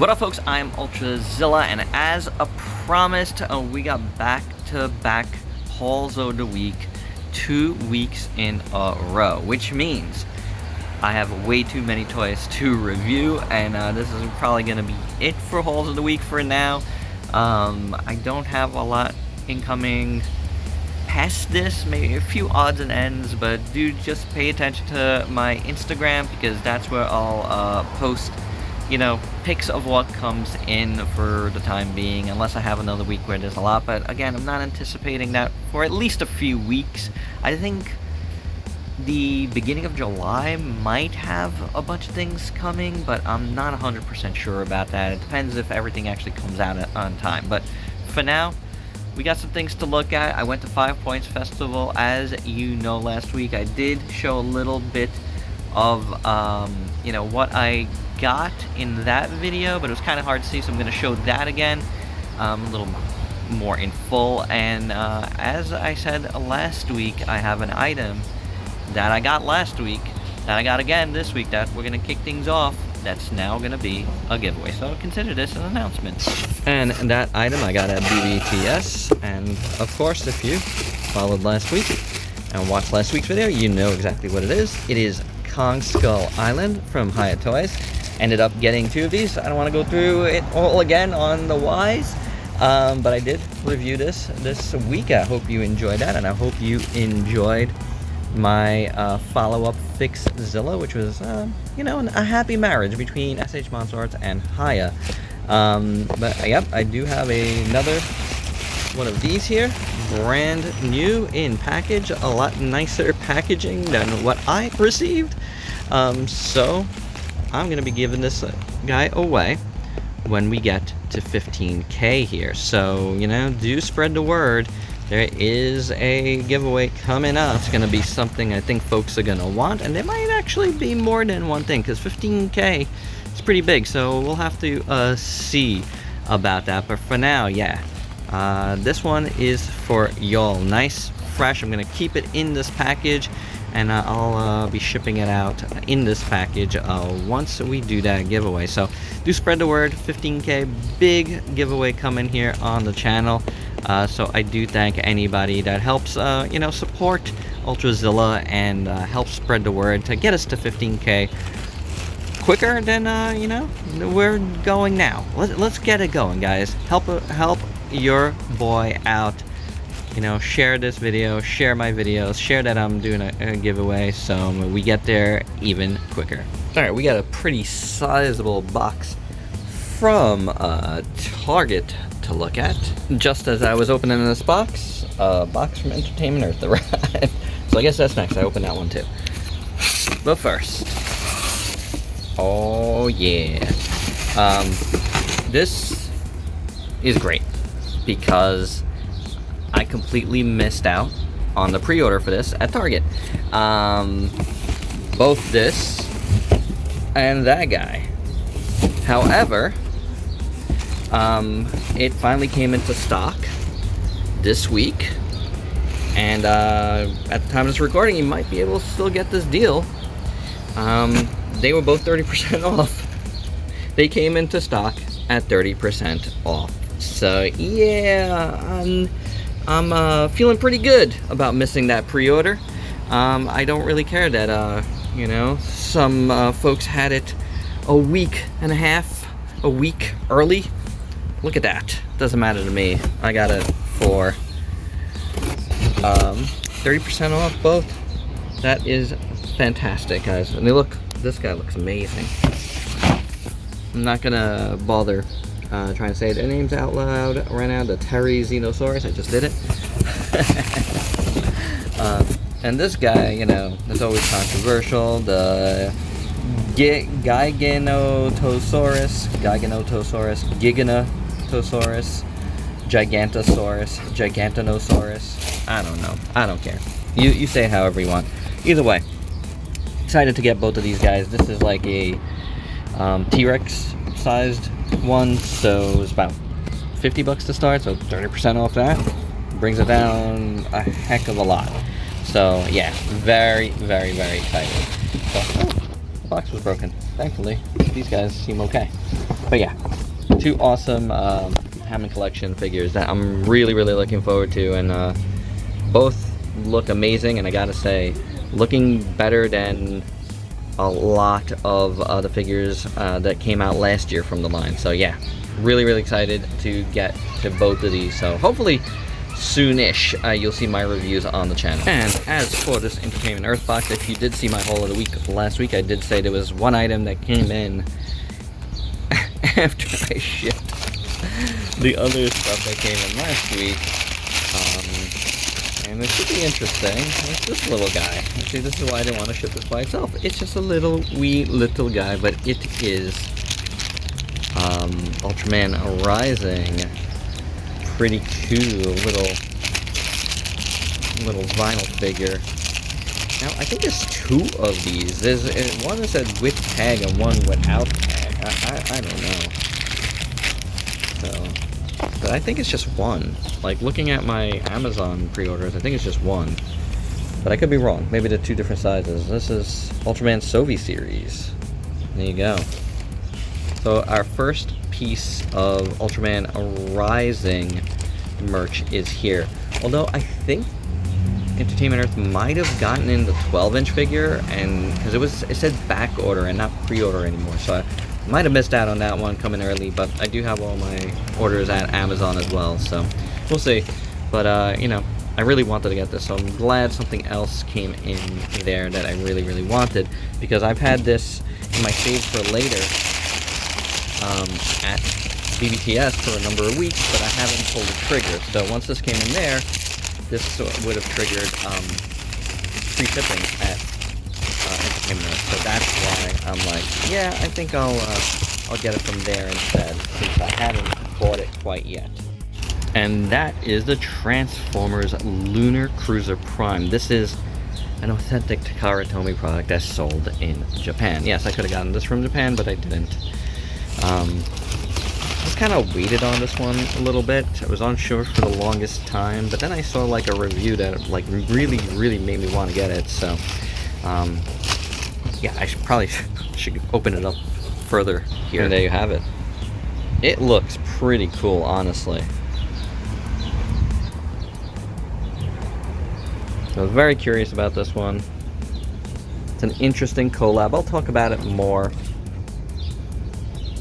What up, folks? I'm Ultrazilla, and as promised, we got back-to-back hauls of the week, 2 weeks in a row, which means I have way too many toys to review, and this is probably going to be it for hauls of the week for now. I don't have a lot incoming past this, maybe a few odds and ends, but do just pay attention to my Instagram, because that's where I'll post, you know, pics of what comes in for the time being, unless I have another week where there's a lot. But again, I'm not anticipating that for at least a few weeks. I think the beginning of July might have a bunch of things coming, but I'm not 100% sure about that. It depends if everything actually comes out on time. But for now, we got some things to look at. I went to 5 Points Festival, as you know. Last week I did show a little bit of you know, what I got in that video, but it was kind of hard to see, so I'm going to show that again a little more in full. And as I said last week, I have an item that I got last week that I got again this week that we're going to kick things off. That's now going to be a giveaway, so consider this an announcement. And that item I got at BBTS, and of course, if you followed last week and watched last week's video, you know exactly what it is. It is Kong Skull Island from Hiya Toys. Ended up getting 2 of these. I don't want to go through it all again on the whys, but I did review this week. I hope you enjoyed that, and I hope you enjoyed my follow-up Fix Zilla, which was, you know, a happy marriage between SH Monster Arts and Hiya. But yep, I do have another one of these here, brand new in package, a lot nicer packaging than what I received. So I'm gonna be giving this guy away when we get to 15K here. So, you know, do spread the word. There is a giveaway coming up. It's gonna be something I think folks are gonna want, and there might actually be more than one thing, because 15K is pretty big, so we'll have to see about that. But for now, yeah, this one is for y'all. Nice, fresh. I'm gonna keep it in this package, and I'll be shipping it out in this package once we do that giveaway. So do spread the word. 15K, big giveaway coming here on the channel. So I do thank anybody that helps, you know, support Ultrazilla and help spread the word to get us to 15K quicker than, you know, we're going now. Let's get it going, guys. Help your boy out. You know, share this video, share my videos, share that I'm doing a giveaway, so we get there even quicker. Alright, we got a pretty sizable box from Target to look at. Just as I was opening this box, a box from Entertainment Earth arrived. So I guess that's next. I opened that one too. But first, oh yeah, this is great because I completely missed out on the pre-order for this at Target. Both this and that guy. However, it finally came into stock this week, and at the time of this recording, you might be able to still get this deal. They were both 30% off. They came into stock at 30% off. So yeah, I'm feeling pretty good about missing that pre-order. I don't really care that, you know, some folks had it a week and a half, a week early. Look at that. Doesn't matter to me. I got it for 30% off both. That is fantastic, guys. And look, this guy looks amazing. I'm not gonna bother trying to say their names out loud right now. The Terry Xenosaurus, I just did it. And this guy, you know, is always controversial. The Giganotosaurus, Gigantosaurus, Gigantanosaurus. I don't know. I don't care. You say it however you want. Either way, excited to get both of these guys. This is like a T-Rex sized one, so it's about 50 bucks to start, so 30% off that brings it down a heck of a lot. So yeah, very, very, very excited. So, the box was broken. Thankfully, these guys seem okay. But yeah, two awesome Hammond collection figures that I'm really looking forward to, and both look amazing, and I gotta say, looking better than a lot of the figures that came out last year from the line. So yeah, really excited to get to both of these. So hopefully soonish you'll see my reviews on the channel. And as for this Entertainment Earth box, if you did see my haul of the week last week, I did say there was one item that came in after I shipped the other stuff that came in last week. And it should be interesting. It's this little guy. See, this is why I didn't want to ship this by itself. It's just a wee little guy, but it is Ultraman Rising. Pretty cool little vinyl figure. Now I think there's two of these. There's one that said with tag and one without tag. I don't know. So, but I think it's just one. Like looking at my Amazon pre-orders, I think it's just one. But I could be wrong. Maybe they're two different sizes. This is Ultraman Sovi series. There you go. So our first piece of Ultraman Rising merch is here. Although I think Entertainment Earth might have gotten in the 12-inch figure, and because it said back order and not pre-order anymore, so I might have missed out on that one coming early. But I do have all my orders at Amazon as well, so we'll see. But you know, I really wanted to get this, so I'm glad something else came in there that I really wanted, because I've had this in my saves for later at BBTS for a number of weeks, but I haven't pulled the trigger. So once this came in there, this would have triggered free shipping at Entertainment Earth. So that's why I'm like, yeah, I think I'll get it from there instead, since I haven't bought it quite yet. And that is the Transformers Lunar Cruiser Prime. This is an authentic Takara Tomy product that's sold in Japan. Yes, I could have gotten this from Japan, but I didn't. I just kind of waited on this one a little bit. I was unsure for the longest time, but then I saw like a review that like really made me want to get it. So yeah, I probably should open it up further here. And there you have it. It looks pretty cool, honestly. I was very curious about this one. It's an interesting collab. I'll talk about it more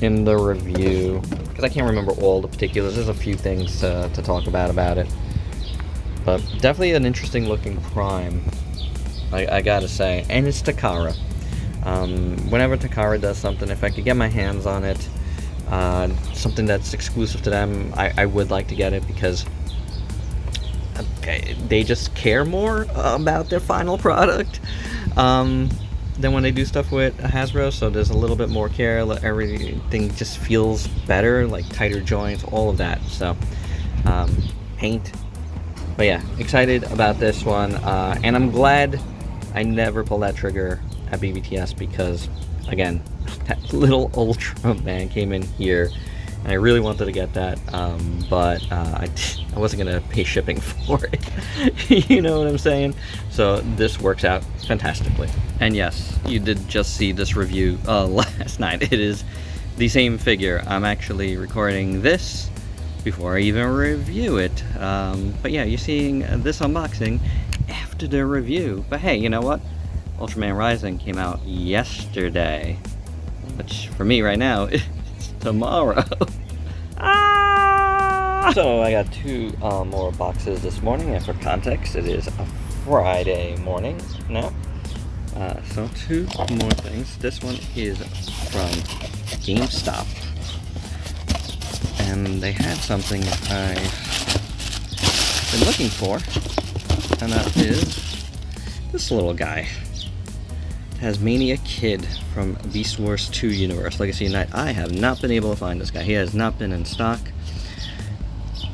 in the review, because I can't remember all the particulars. There's a few things to talk about it, but definitely an interesting looking Prime, I gotta say. And it's Takara. Whenever Takara does something, if I could get my hands on it, something that's exclusive to them, I would like to get it, because they just care more about their final product than when they do stuff with Hasbro. So there's a little bit more care. Everything just feels better, like tighter joints, all of that. So paint. But yeah, excited about this one, and I'm glad I never pulled that trigger at BBTS, because again, that little Ultraman came in here and I really wanted to get that, but I wasn't gonna pay shipping for it. You know what I'm saying? So this works out fantastically. And yes, you did just see this review last night. It is the same figure. I'm actually recording this before I even review it. But yeah, you're seeing this unboxing after the review. But hey, you know what? Ultraman Rising came out yesterday, which for me right now is tomorrow. So I got two more boxes this morning, and for context, it is a Friday morning now. So two more things. This one is from GameStop, and they had something I've been looking for, and that is this little guy. Tasmania Kid from Beast Wars 2 Universe Legacy Unite. I have not been able to find this guy. He has not been in stock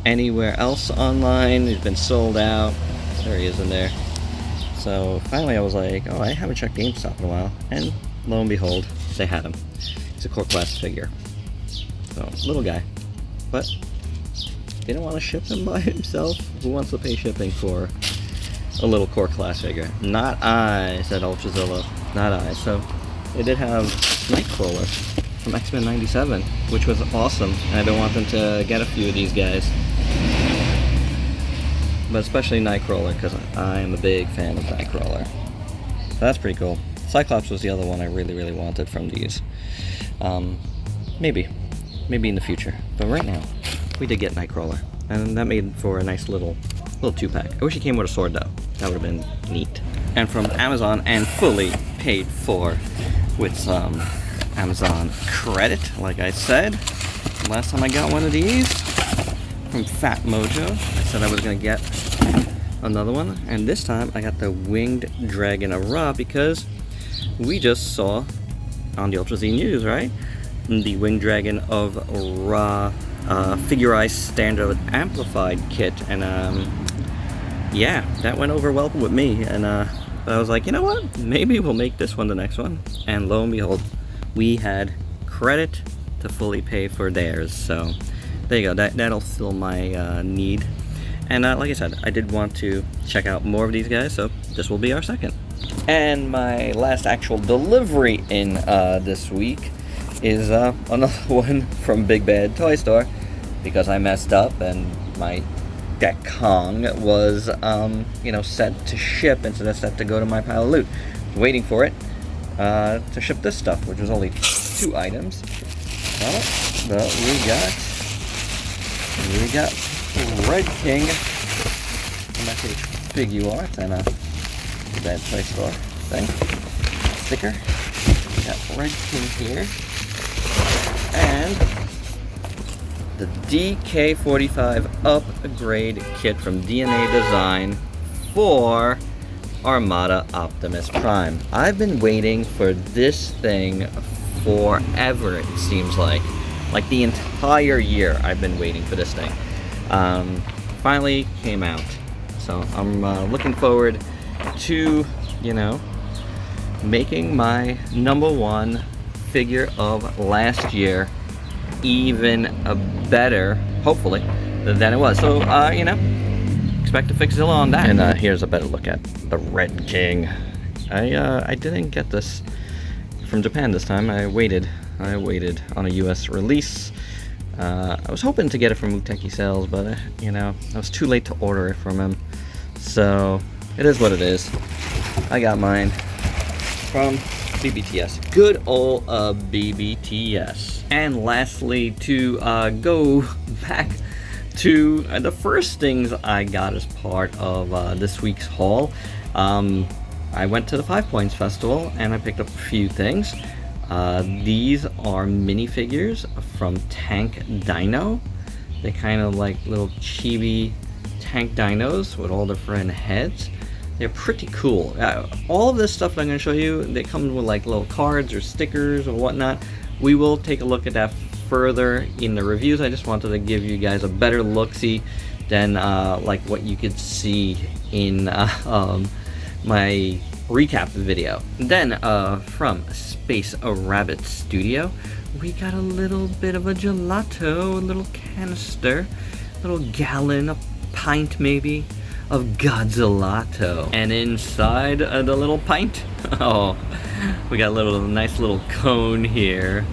anywhere else online. He's been sold out. There he is in there. So finally I was like, oh, I haven't checked GameStop in a while, and lo and behold, they had him. He's a core class figure. So, little guy. But they don't want to ship him by himself. Who wants to pay shipping for a little core class figure? Not I, said Ultrazilla. Not I. So they did have Nightcrawler from X-Men 97, which was awesome. And I've been wanting to get a few of these guys. But especially Nightcrawler, because I am a big fan of Nightcrawler. So that's pretty cool. Cyclops was the other one I really wanted from these. Maybe in the future. But right now, we did get Nightcrawler. And that made for a nice little 2-pack. I wish he came with a sword though. That would have been neat. And from Amazon, and fully paid for with some Amazon credit, like I said. Last time I got one of these from Fat Mojo, I said I was gonna get another one, and this time I got the Winged Dragon of Ra because we just saw on the Ultra Z News, right? The Winged Dragon of Ra figurized standard amplified kit, and yeah, that went over well with me, and I was like, you know what, maybe we'll make this one the next one. And lo and behold, we had credit to fully pay for theirs, so there you go. That'll fill my need. And like I said, I did want to check out more of these guys, so this will be our second. And my last actual delivery in this week is another one from Big Bad Toy Store, because I messed up and my Deck Kong was, you know, set to ship instead of set to go to my pile of loot. Waiting for it to ship this stuff, which was only 2 items. But we got Red King, and that's a figure art and a Bad Toy Store thing. Sticker. We got Red King here, and the DK45 upgrade kit from DNA Design for Armada Optimus Prime. I've been waiting for this thing forever, it seems like. Like the entire year I've been waiting for this thing. Finally came out. So I'm looking forward to, you know, making my #1 figure of last year even better, hopefully, than it was. So, you know, expect a Fixzilla on that. And here's a better look at the Red King. I didn't get this from Japan this time. I waited on a US release. I was hoping to get it from Muteki Sales, but, you know, I was too late to order it from him. So, it is what it is. I got mine from BBTS. Good old BBTS. And lastly, to go back to the first things I got as part of this week's haul, I went to the 5 Points Festival and I picked up a few things. These are minifigures from Tank Dino. They're kind of like little chibi tank dinos with all different heads. They're pretty cool. All of this stuff that I'm going to show you, they come with like little cards or stickers or whatnot. We will take a look at that further in the reviews. I just wanted to give you guys a better look-see than like what you could see in my recap video. Then from Space Rabbit Studio, we got a little bit of a gelato, a little canister, a little gallon, a pint maybe, of Godzillato. And inside the little pint, oh, we got a nice little cone here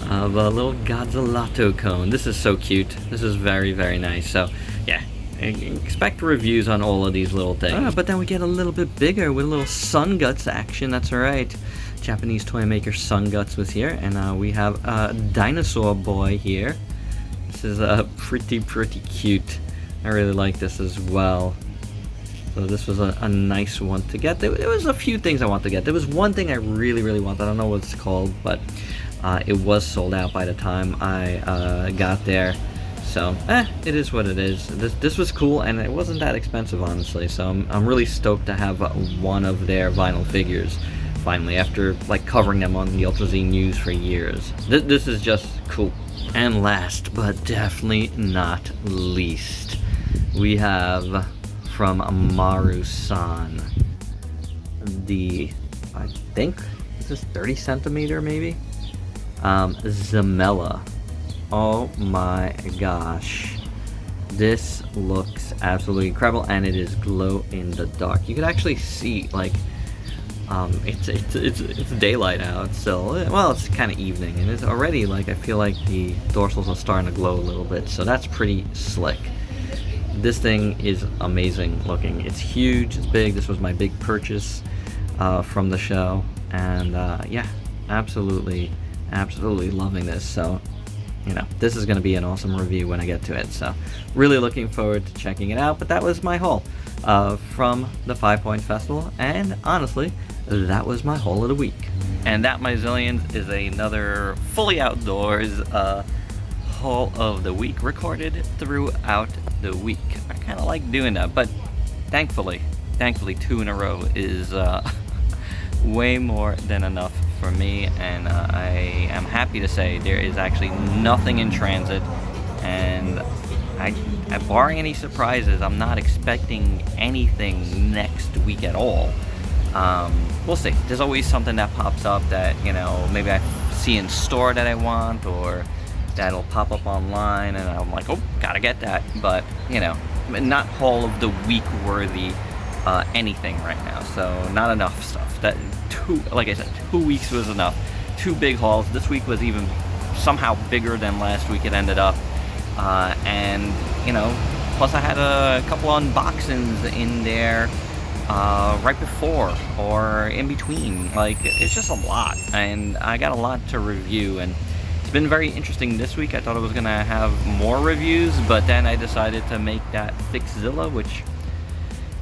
of a little Godzillato cone. This is so cute. This is very nice. So yeah, expect reviews on all of these little things. But then we get a little bit bigger with a little Sun Guts action. That's right. Japanese toy maker Sun Guts was here, and we have a Dinosaur Boy here. This is pretty cute. I really like this as well. So this was a nice one to get. There was a few things I wanted to get. There was one thing I really wanted. I don't know what it's called, but it was sold out by the time I got there. So, it is what it is. This was cool, and it wasn't that expensive, honestly. So I'm really stoked to have one of their vinyl figures finally, after like covering them on the Ultra Z News for years. This is just cool. And last but definitely not least, we have from Maru-san the, I think this is 30 centimeter maybe, Zamella. Oh my gosh, this looks absolutely incredible, and it is glow in the dark. You can actually see like It's daylight out still. Well, it's kind of evening, and it's already like I feel like the dorsals are starting to glow a little bit, so that's pretty slick. This thing is amazing looking. It's huge, it's big. This was my big purchase from the show, and yeah, absolutely loving this. So, you know, this is going to be an awesome review when I get to it, so really looking forward to checking it out. But that was my haul from the 5 Point Festival, and honestly, that was my haul of the week. And that, my zillions, is another fully outdoors haul of the week, recorded throughout the week. I kind of like doing that, but thankfully 2 in a row is way more than enough for me, and I am happy to say there is actually nothing in transit, and barring any surprises, I'm not expecting anything next week at all. We'll see. There's always something that pops up that, you know, maybe I see in store that I want, or that'll pop up online and I'm like, oh, gotta get that. But, you know, not haul of the week worthy anything right now, so not enough stuff. That like I said, 2 weeks was enough. 2 big hauls. This week was even somehow bigger than last week it ended up, and you know, plus I had a couple unboxings in there right before or in between. Like, it's just a lot, and I got a lot to review, and it's been very interesting this week. I thought I was gonna have more reviews, but then I decided to make that Zilla, which,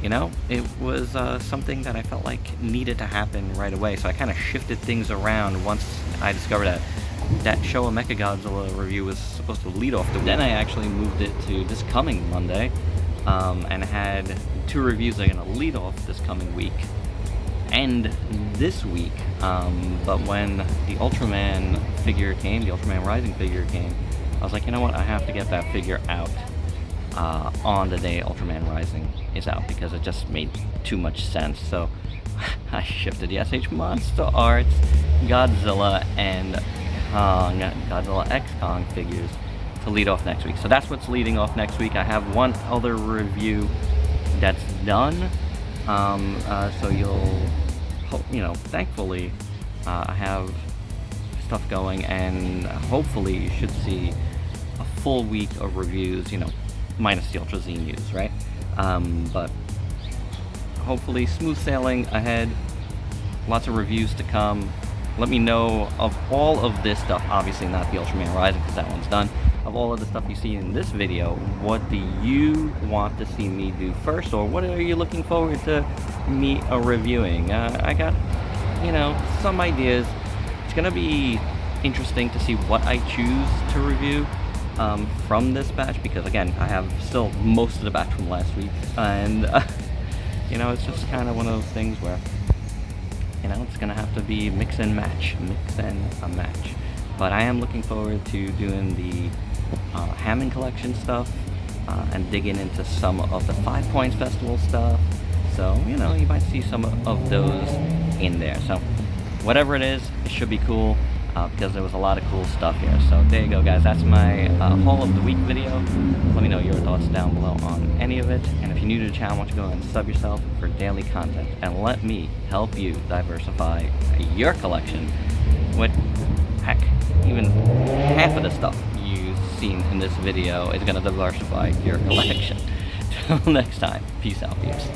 you know, it was something that I felt like needed to happen right away. So I kind of shifted things around once I discovered that Showa Mechagodzilla review was supposed to lead off the week. Then I actually moved it to this coming Monday, and had 2 reviews that are going to lead off this coming week and this week. But when the Ultraman figure came, the Ultraman Rising figure came, I was like, you know what, I have to get that figure out on the day Ultraman Rising is out, because it just made too much sense. So I shifted the SH Monster Arts Godzilla and Kong, Godzilla X Kong figures to lead off next week. So that's what's leading off next week. I have one other review that's done, so you'll, you know, thankfully I have stuff going, and hopefully you should see a full week of reviews, you know, minus the Ultra Z news, right? But hopefully smooth sailing ahead, lots of reviews to come. Let me know of all of this stuff, obviously not the Ultraman Rising because that one's done, of all of the stuff you see in this video, what do you want to see me do first, or what are you looking forward to me reviewing? I got, you know, some ideas. It's gonna be interesting to see what I choose to review from this batch, because again, I have still most of the batch from last week, and you know, it's just kind of one of those things where, you know, it's gonna have to be mix and match. But I am looking forward to doing the Hammond collection stuff, and digging into some of the 5 Points Festival stuff. So, you know, you might see some of those in there. So whatever it is, it should be cool, because there was a lot of cool stuff here. So there you go, guys. That's my haul of the week video. Let me know your thoughts down below on any of it. And if you're new to the channel, why don't you go and sub yourself for daily content, and let me help you diversify your collection with, heck, even half of the stuff you've seen in this video is going to diversify your collection. Till next time, peace out, peeps.